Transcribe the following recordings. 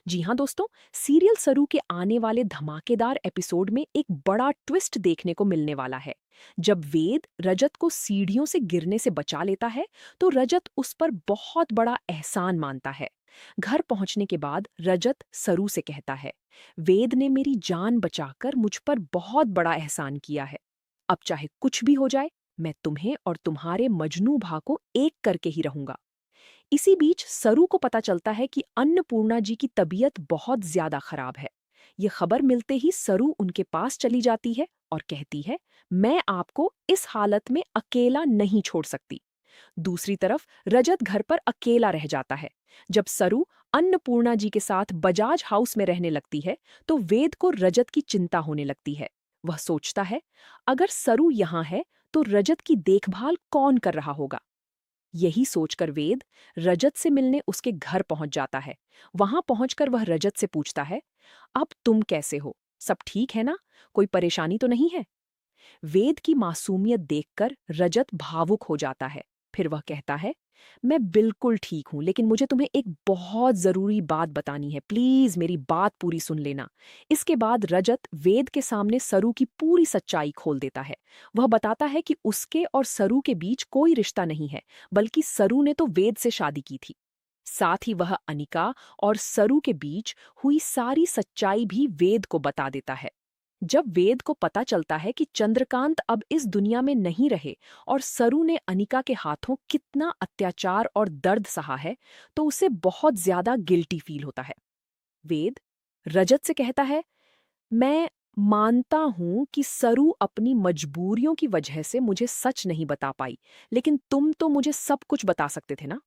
जी हाँ दोस्तों, सीरियल सरू के आने वाले धमाकेदार एपिसोड में एक बड़ा ट्विस्ट देखने को मिलने वाला है। जब वेद रजत को सीढ़ियों से गिरने से बचा लेता है, तो रजत उस पर बहुत बड़ा एहसान मानता है। घर पहुंचने के बाद रजत सरू से कहता है, वेद ने मेरी जान बचाकर मुझ पर बहुत बड़ा एहसान किया है। अब चाहे कुछ भी हो जाए, मैं तुम्हें और तुम्हारे मजनू भा को एक करके ही रहूंगा। इसी बीच सरू को पता चलता है कि अन्नपूर्णा जी की तबीयत बहुत ज्यादा खराब है। ये खबर मिलते ही सरू उनके पास चली जाती है और कहती है, मैं आपको इस हालत में अकेला नहीं छोड़ सकती। दूसरी तरफ रजत घर पर अकेला रह जाता है। जब सरू अन्नपूर्णा जी के साथ बजाज हाउस में रहने लगती है, तो वेद को रजत की चिंता होने लगती है। वह सोचता है, अगर सरू यहाँ है तो रजत की देखभाल कौन कर रहा होगा। यही सोचकर वेद रजत से मिलने उसके घर पहुंच जाता है। वहां पहुंचकर वह रजत से पूछता है, अब तुम कैसे हो? सब ठीक है ना? कोई परेशानी तो नहीं है? वेद की मासूमियत देखकर रजत भावुक हो जाता है। फिर वह कहता है, मैं बिल्कुल ठीक हूं, लेकिन मुझे तुम्हें एक बहुत जरूरी बात बतानी है। प्लीज मेरी बात पूरी सुन लेना। इसके बाद रजत वेद के सामने सरू की पूरी सच्चाई खोल देता है। वह बताता है कि उसके और सरू के बीच कोई रिश्ता नहीं है, बल्कि सरू ने तो वेद से शादी की थी। साथ ही वह अनिका और सरू के बीच हुई सारी सच्चाई भी वेद को बता देता है। जब वेद को पता चलता है कि चंद्रकांत अब इस दुनिया में नहीं रहे और सरू ने अनिका के हाथों कितना अत्याचार और दर्द सहा है, तो उसे बहुत ज्यादा गिल्टी फील होता है। वेद रजत से कहता है, मैं मानता हूं कि सरू अपनी मजबूरियों की वजह से मुझे सच नहीं बता पाई, लेकिन तुम तो मुझे सब कुछ बता सकते थे ना।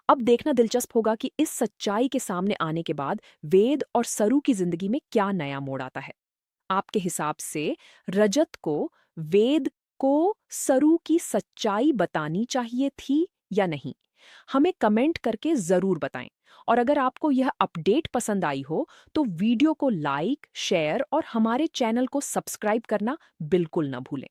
अब देखना दिलचस्प होगा कि इस सच्चाई के सामने आने के बाद वेद और सरू की जिंदगी में क्या नया मोड़ आता है। आपके हिसाब से रजत को वेद को सरू की सच्चाई बतानी चाहिए थी या नहीं? हमें कमेंट करके जरूर बताएं। और अगर आपको यह अपडेट पसंद आई हो, तो वीडियो को लाइक, शेयर और हमारे चैनल को सब्सक्राइब करना बिल्कुल न भूलें।